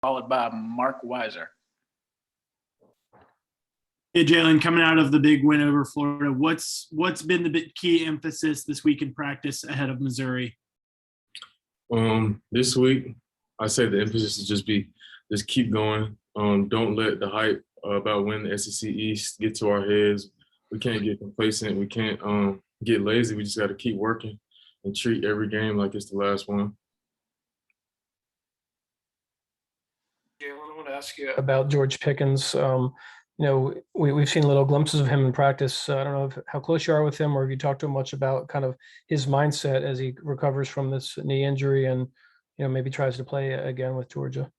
followed by Mark Weiser. Hey, Jaylen, coming out of the big win over Florida, what's been the big key emphasis this week in practice ahead of Missouri? This week, I say the emphasis is just keep going. Don't let the hype about winning the SEC East get to our heads. We can't get complacent. We can't get lazy. We just got to keep working and treat every game like it's the last one. Jaylen, I want to ask you about George Pickens. We've seen little glimpses of him in practice. I don't know how close you are with him, or if you talked to him much about kind of his mindset as he recovers from this knee injury and maybe tries to play again with Georgia.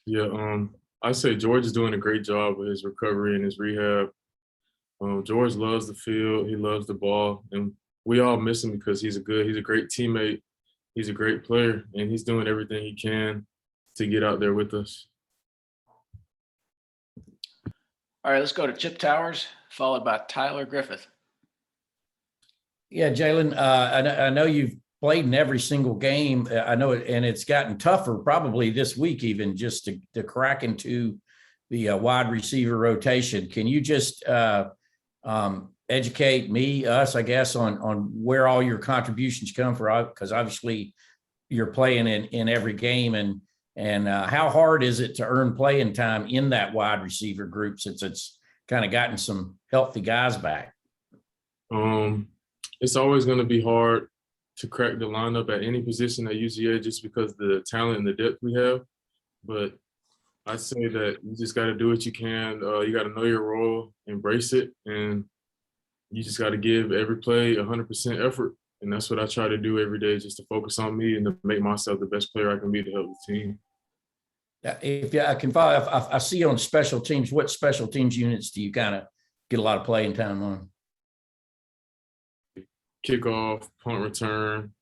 Yeah, I say George is doing a great job with his recovery and his rehab. George loves the field. He loves the ball, and we all miss him because he's a great teammate. He's a great player, and he's doing everything he can to get out there with us. All right, let's go to Chip Towers, followed by Tyler Griffith. Yeah, Jaylen, I know you've played in every single game. I know it, and it's gotten tougher probably this week even just to crack into the wide receiver rotation. Can you just educate us, I guess, on where all your contributions come from? Because obviously you're playing in every game, and how hard is it to earn playing time in that wide receiver group since it's kind of gotten some healthy guys back? It's always going to be hard to crack the lineup at any position at UGA just because of the talent and the depth we have. But I say that you just got to do what you can. You got to know your role, embrace it, and you just got to give every play 100% effort. And that's what I try to do every day, just to focus on me and to make myself the best player I can be to help the team. If I can follow, I see on special teams, what special teams units do you kind of get a lot of playing time on? Kickoff, punt return,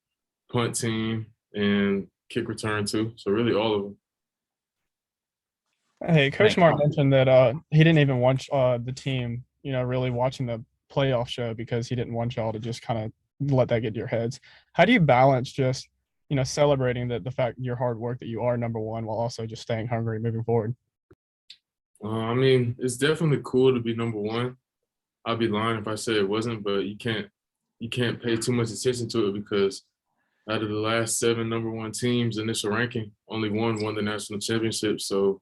punt team, and kick return too. So really all of them. Hey, Coach Mark mentioned that he didn't even want the team, really watching the playoff show because he didn't want y'all to just kind of let that get to your heads. How do you balance just, celebrating the fact your hard work that you are number one while also just staying hungry moving forward? It's definitely cool to be number one. I'd be lying if I said it wasn't, but you can't pay too much attention to it because out of the last 7 number one teams initial ranking, only one won the national championship. So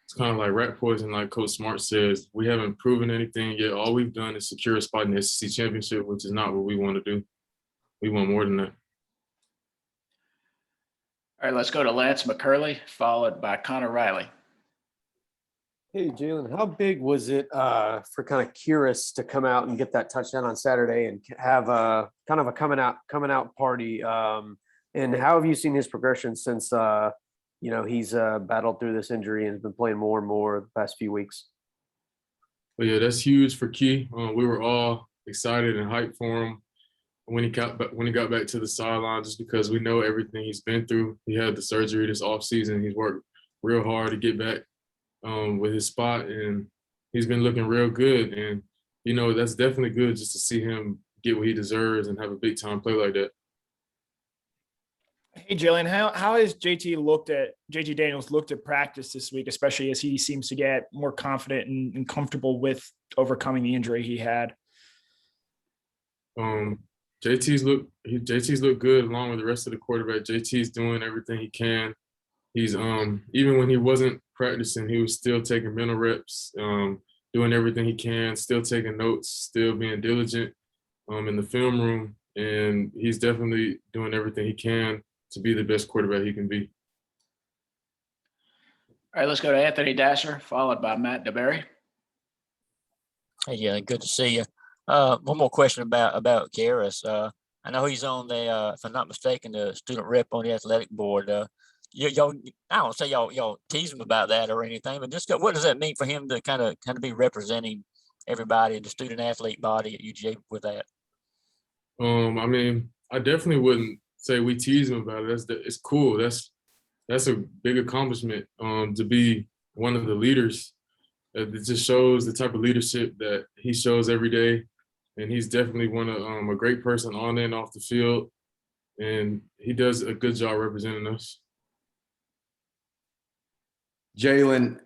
it's kind of like rat poison, like Coach Smart says. We haven't proven anything yet. All we've done is secure a spot in the SEC championship, which is not what we want to do. We want more than that. All right, let's go to Lance McCurley, followed by Connor Riley. Hey, Jaylen, how big was it for kind of Kyrus to come out and get that touchdown on Saturday and have a kind of a coming out party? And how have you seen his progression since he's battled through this injury and has been playing more and more the past few weeks? Well, yeah, that's huge for Key. We were all excited and hyped for him when he got back to the sideline, just because we know everything he's been through. He had the surgery this offseason. He's worked real hard to get back with his spot, and he's been looking real good. And, that's definitely good just to see him get what he deserves and have a big time play like that. Hey, Jaylen, how has JT Daniels looked at practice this week, especially as he seems to get more confident and comfortable with overcoming the injury he had? JT's looked good along with the rest of the quarterback. JT's doing everything he can. He's even when he wasn't practicing, he was still taking mental reps, doing everything he can, still taking notes, still being diligent in the film room, and he's definitely doing everything he can to be the best quarterback he can be. All right, let's go to Anthony Dasher, followed by Matt DeBerry. Hey, yeah, good to see you. One more question about Kyrus. I know he's on the, if I'm not mistaken, the student rep on the athletic board. Y'all, I don't say y'all tease him about that or anything, but just what does that mean for him to kind of be representing everybody in the student athlete body at UGA with that? I definitely wouldn't say we tease him about it. It's cool. That's a big accomplishment to be one of the leaders. It just shows the type of leadership that he shows every day, and he's definitely a great person on and off the field, and he does a good job representing us. Jaylen,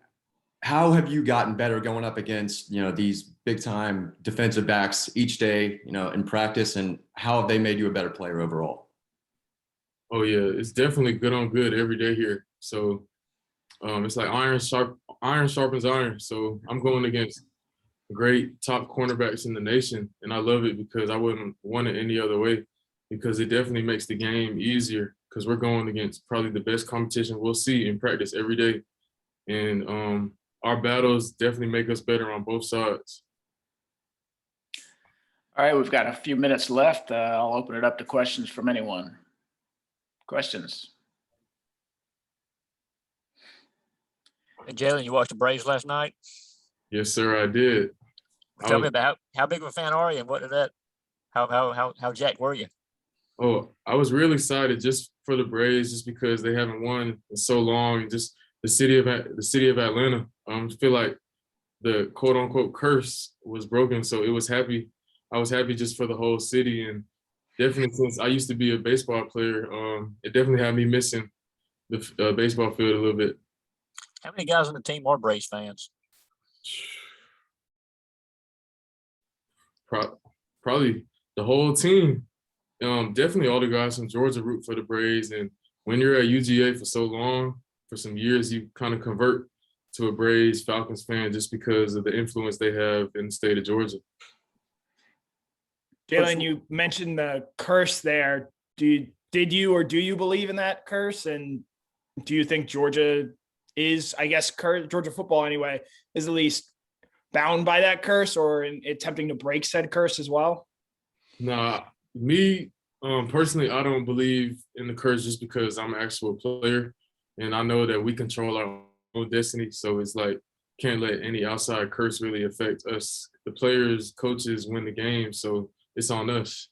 how have you gotten better going up against, these big time defensive backs each day, in practice, and how have they made you a better player overall? Oh yeah, it's definitely good on good every day here. So it's like iron sharpens iron. So I'm going against great top cornerbacks in the nation, and I love it because I wouldn't want it any other way, because it definitely makes the game easier because we're going against probably the best competition we'll see in practice every day. And our battles definitely make us better on both sides. All right, we've got a few minutes left. I'll open it up to questions from anyone. Questions? Hey, Jaylen, you watched the Braves last night? Yes, sir, I did. Tell me about how big of a fan are you, and what did that? How jacked were you? Oh, I was really excited just for the Braves, just because they haven't won in so long, and just the city of Atlanta. I feel like the quote unquote curse was broken, so it was happy. I was happy just for the whole city, and definitely since I used to be a baseball player, it definitely had me missing the baseball field a little bit. How many guys on the team are Braves fans? Probably the whole team. Definitely all the guys from Georgia root for the Braves, and when you're at UGA for so long, for some years, you kind of convert to a Braves Falcons fan just because of the influence they have in the state of Georgia. Jaylen, you mentioned the curse there. Did you or do you believe in that curse? And do you think Georgia is, I guess, Georgia football anyway, is at least bound by that curse, or in attempting to break said curse as well? Nah, me personally, I don't believe in the curse just because I'm an actual player, and I know that we control our own destiny. So it's like, can't let any outside curse really affect us. The players, coaches win the game, so it's on us.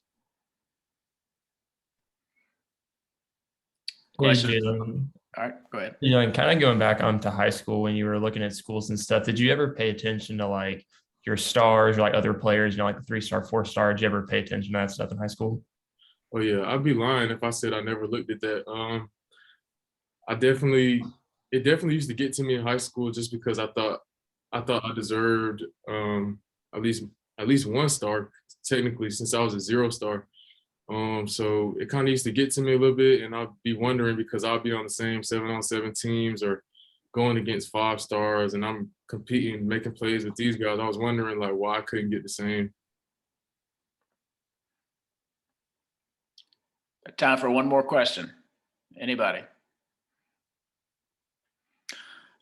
Hey, Questions? Jaylen, All right, go ahead. and kind of going back onto high school when you were looking at schools and stuff, did you ever pay attention to like your stars or like other players, like the 3-star, 4-star? Did you ever pay attention to that stuff in high school? Oh yeah, I'd be lying if I said I never looked at that. It definitely used to get to me in high school just because I thought I deserved at least 1 star technically, since I was a 0-star. So it kind of used to get to me a little bit, and I'd be wondering because I'll be on the same 7-on-7 teams or going against 5 stars, and I'm competing, making plays with these guys. I was wondering like why I couldn't get the same. Time for one more question. Anybody?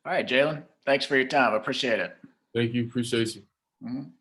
All right, Jaylen, thanks for your time. I appreciate it. Thank you, appreciate you. Mhm.